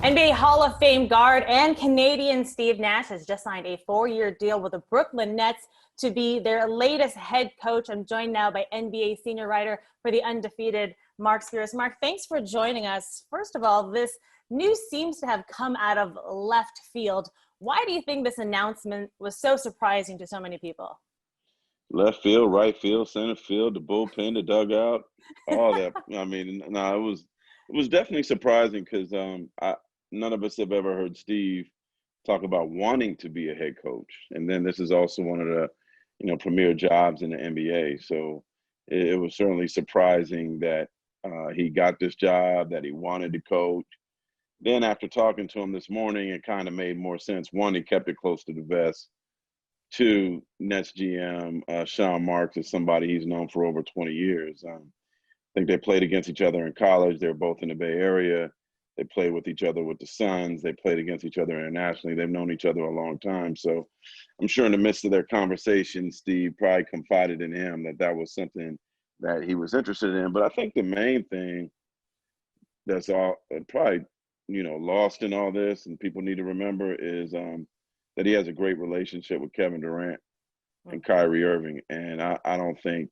NBA Hall of Fame guard and Canadian Steve Nash has just signed a 4-year deal with the Brooklyn Nets to be their latest head coach. I'm joined now by NBA senior writer for The Undefeated, Marc J. Marc, thanks for joining us. First of all, this news seems to have come out of left field. Why do you think this announcement was so surprising to so many people? Left field, right field, center field, the bullpen, the dugout, all that. I mean, no, it was definitely surprising because none of us have ever heard Steve talk about wanting to be a head coach, and then this is also one of the premier jobs in the NBA. So it was certainly surprising that he got this job, that he wanted to coach. Then after talking to him this morning, it kind of made more sense. One, he kept it close to the vest. Two, Nets GM Sean Marks is somebody he's known for over 20 years. I think they played against each other in college. They're both in the Bay Area. They played with each other with the Suns. They played against each other internationally. They've known each other a long time. So I'm sure in the midst of their conversation, Steve probably confided in him that that was something that he was interested in. But I think the main thing that's all probably lost in all this, and people need to remember, is that he has a great relationship with Kevin Durant and Kyrie Irving, and I don't think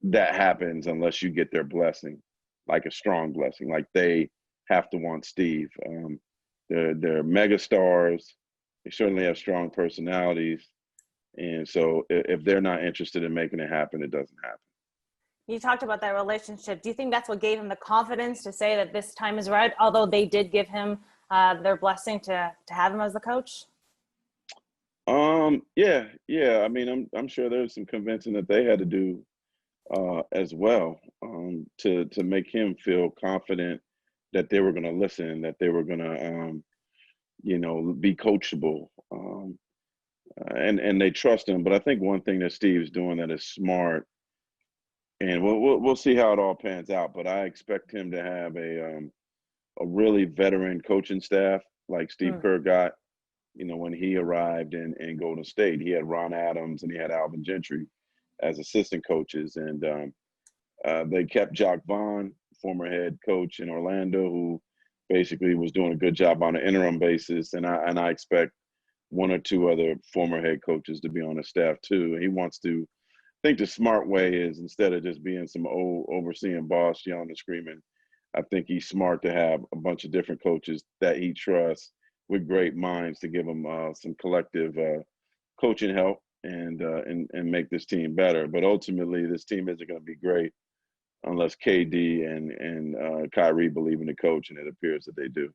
that happens unless you get their blessing, like a strong blessing. Like, they have to want Steve. They're mega stars. They certainly have strong personalities, and so if they're not interested in making it happen, it doesn't happen. You talked about that relationship. Do you think that's what gave him the confidence to say that this time is right, although they did give him their blessing to have him as the coach? Yeah. I mean, I'm sure there's some convincing that they had to do as well, to make him feel confident that they were going to listen, that they were going to, be coachable, and they trust him. But I think one thing that Steve's doing that is smart, and we'll see how it all pans out. But I expect him to have a really veteran coaching staff like Steve Kerr got. When he arrived in Golden State, he had Ron Adams and he had Alvin Gentry as assistant coaches, and they kept Jacques Vaughn, former head coach in Orlando, who basically was doing a good job on an interim basis, and I expect one or two other former head coaches to be on the staff too. He wants to. I think the smart way is, instead of just being some old overseeing boss yelling and screaming, I think he's smart to have a bunch of different coaches that he trusts with great minds to give him some collective coaching help and make this team better. But ultimately, this team isn't going to be great unless KD and Kyrie believe in the coach, and it appears that they do.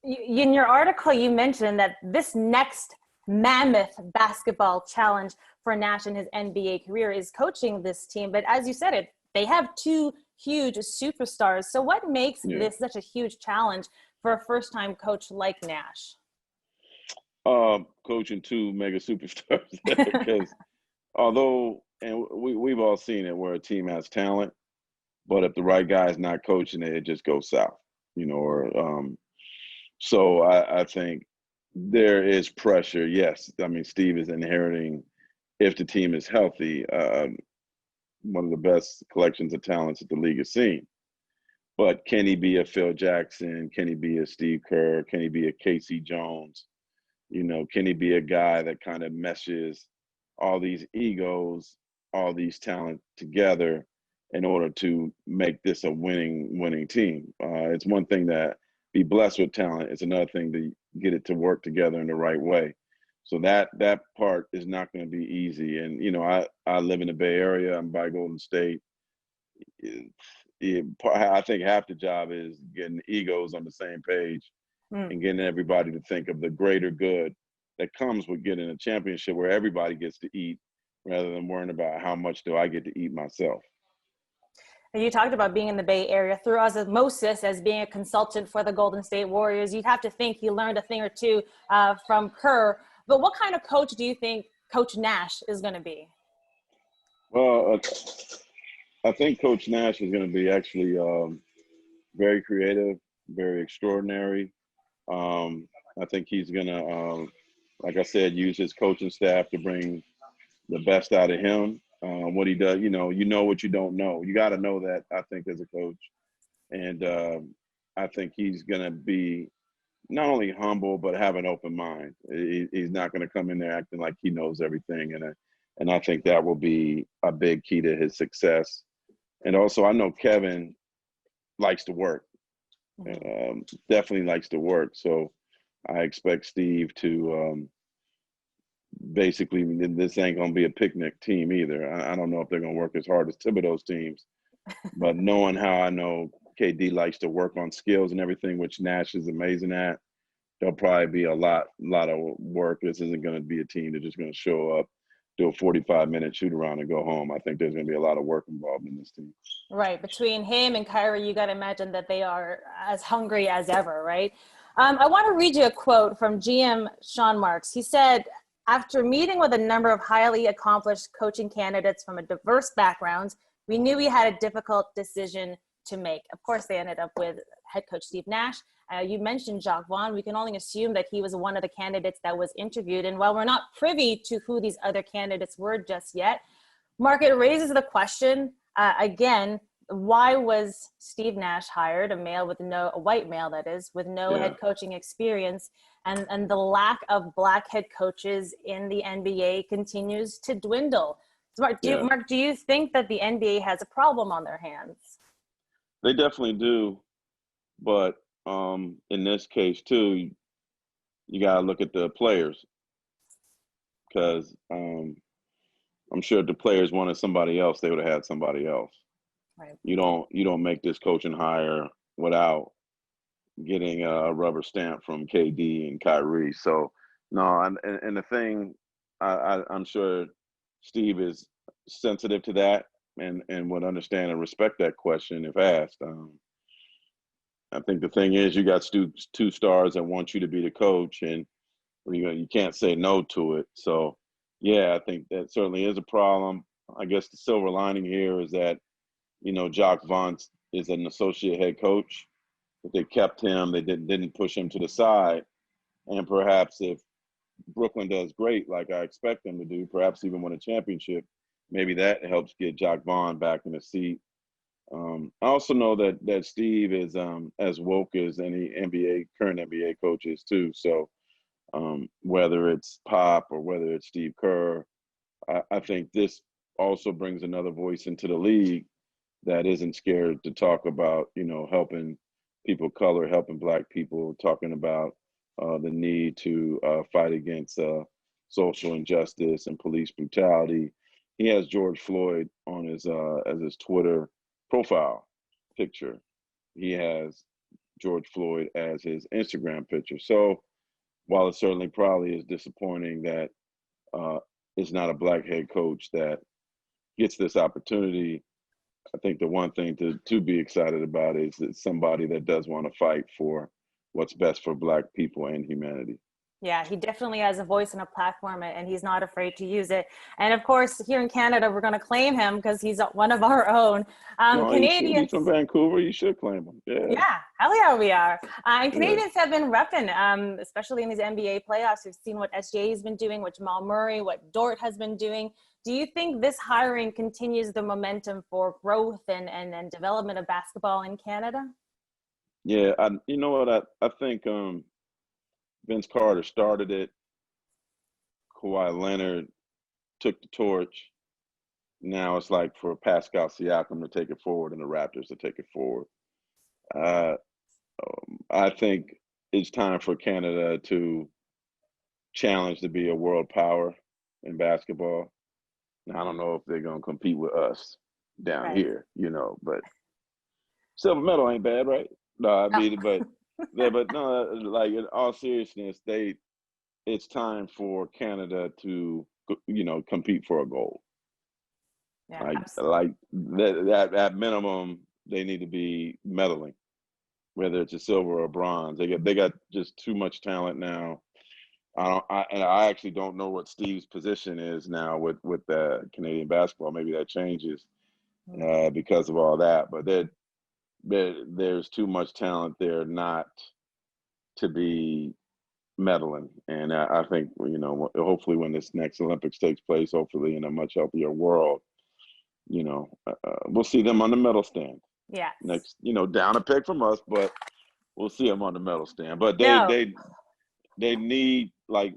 In your article, you mentioned that this next mammoth basketball challenge for Nash in his NBA career is coaching this team. But as you said it, they have two huge superstars. So what makes this such a huge challenge for a first-time coach like Nash? Coaching two mega superstars. Because although, and we've all seen it, where a team has talent, but if the right guy is not coaching it, it just goes south, so I think there is pressure. Yes, I mean, Steve is inheriting, if the team is healthy, one of the best collections of talents that the league has seen. But can he be a Phil Jackson? Can he be a Steve Kerr? Can he be a Casey Jones? Can he be a guy that kind of meshes all these egos, all these talent together in order to make this a winning team? It's one thing to be blessed with talent. It's another thing to get it to work together in the right way. So that part is not going to be easy. And, I live in the Bay Area. I'm by Golden State. I think half the job is getting egos on the same page and getting everybody to think of the greater good that comes with getting a championship where everybody gets to eat, rather than worrying about how much do I get to eat myself. You talked about being in the Bay Area through osmosis as being a consultant for the Golden State Warriors. You'd have to think he learned a thing or two from Kerr. But what kind of coach do you think Coach Nash is going to be? Well, I think Coach Nash is going to be actually very creative, very extraordinary. I think he's going to, like I said, use his coaching staff to bring the best out of him. What he does, you know what you don't know. You got to know that, I think, as a coach. And I think he's going to be not only humble but have an open mind. He's not going to come in there acting like he knows everything, and I think that will be a big key to his success. And also, I know Kevin likes to work. Definitely likes to work. So I expect Steve to basically, this ain't going to be a picnic team either. I don't know if they're going to work as hard as Thibodeau's teams, but knowing how I know KD likes to work on skills and everything, which Nash is amazing at, there'll probably be a lot of work. This isn't going to be a team that's just going to show up, do a 45-minute shoot around and go home. I think there's going to be a lot of work involved in this team. Right. Between him and Kyrie, you got to imagine that they are as hungry as ever, right? I want to read you a quote from GM Sean Marks. He said, after meeting with a number of highly accomplished coaching candidates from a diverse backgrounds, we knew we had a difficult decision to make. Of course, they ended up with head coach Steve Nash. You mentioned Jacques Vaughn. We can only assume that he was one of the candidates that was interviewed. And while we're not privy to who these other candidates were just yet, Marc, it raises the question, again, why was Steve Nash hired, a white male that is, with no head coaching experience, and the lack of black head coaches in the NBA continues to dwindle? Marc, do you think that the NBA has a problem on their hands? They definitely do, but in this case too, you got to look at the players, because I'm sure if the players wanted somebody else, they would have had somebody else. Right. You don't make this coaching hire without getting a rubber stamp from KD and Kyrie. So no, and the thing, I'm sure Steve is sensitive to that and would understand and respect that question if asked. I think the thing is, you got two stars that want you to be the coach, and you can't say no to it. So yeah, I think that certainly is a problem. I guess the silver lining here is that, Jacques Vaughn is an associate head coach, but they kept him. They didn't push him to the side. And perhaps if Brooklyn does great, like I expect them to do, perhaps even win a championship, maybe that helps get Jacques Vaughn back in the seat. I also know that Steve is as woke as any current NBA coaches too. So whether it's Pop or whether it's Steve Kerr, I think this also brings another voice into the league that isn't scared to talk about, helping people of color, helping Black people, talking about the need to fight against social injustice and police brutality. He has George Floyd on his as his Twitter profile picture. He has George Floyd as his Instagram picture. So while it certainly probably is disappointing that it's not a Black head coach that gets this opportunity, I think the one thing to be excited about is it's somebody that does want to fight for what's best for Black people and humanity. Yeah, he definitely has a voice and a platform, and he's not afraid to use it. And of course, here in Canada, we're going to claim him because he's one of our own. Canadians. He's from Vancouver. You should claim him. Yeah, hell yeah, we are. And Canadians have been repping, especially in these NBA playoffs. We've seen what SGA has been doing, what Jamal Murray, what Dort has been doing. Do you think this hiring continues the momentum for growth and development of basketball in Canada? Yeah, you know what? I think Vince Carter started it. Kawhi Leonard took the torch. Now it's like for Pascal Siakam to take it forward and the Raptors to take it forward. I think it's time for Canada to challenge to be a world power in basketball. Now, I don't know if they're going to compete with us down here, but silver medal ain't bad, right? No, I mean, but no, like in all seriousness, it's time for Canada to, compete for a gold. Yeah, like that at minimum, they need to be medaling, whether it's a silver or a bronze. They got just too much talent now. I actually don't know what Steve's position is now with Canadian basketball. Maybe that changes because of all that. But there's too much talent there not to be medaling. And I think, hopefully when this next Olympics takes place, hopefully in a much healthier world, we'll see them on the medal stand. Yeah. Next, down a peg from us, but we'll see them on the medal stand. But No. they need, like,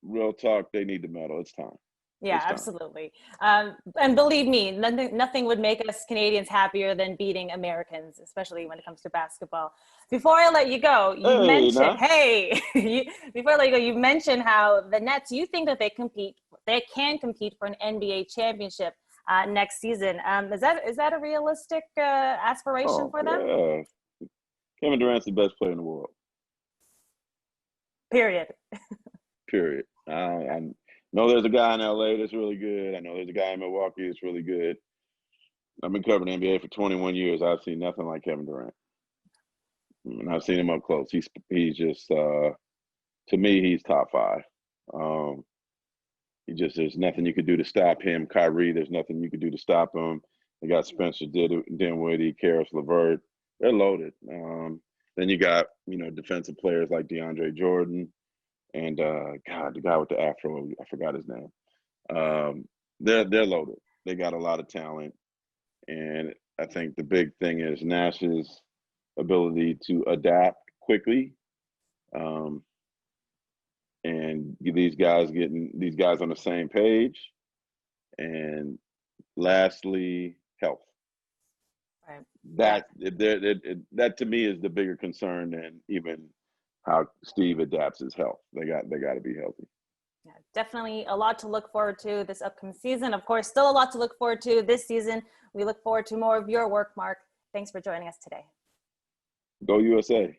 real talk. They need the medal. It's time. Yeah, It's time. absolutely. And believe me, nothing would make us Canadians happier than beating Americans, especially when it comes to basketball. Before I let you go, you Hey, mentioned, now. hey, before I let you go, you mentioned how the Nets, you think that they can compete for an NBA championship next season. Is that a realistic aspiration Oh, for them? yeah. Kevin Durant's the best player in the world. Period. Period. I know there's a guy in LA that's really good. I know there's a guy in Milwaukee that's really good. I've been covering the NBA for 21 years. I've seen nothing like Kevin Durant. And I've seen him up close. He's just to me, he's top five. Um, there's nothing you could do to stop him. Kyrie, there's nothing you could do to stop him. They got Spencer Dinwiddie, Karis LeVert. They're loaded. Then you got, defensive players like DeAndre Jordan and God, the guy with the afro, I forgot his name. They're loaded. They got a lot of talent, and I think the big thing is Nash's ability to adapt quickly, and get these guys on the same page. And lastly, health. Right. That to me is the bigger concern than even how Steve adapts his health. They got to be healthy. Yeah, definitely a lot to look forward to this upcoming season. Of course, still a lot to look forward to this season. We look forward to more of your work, Marc. Thanks for joining us today. Go USA.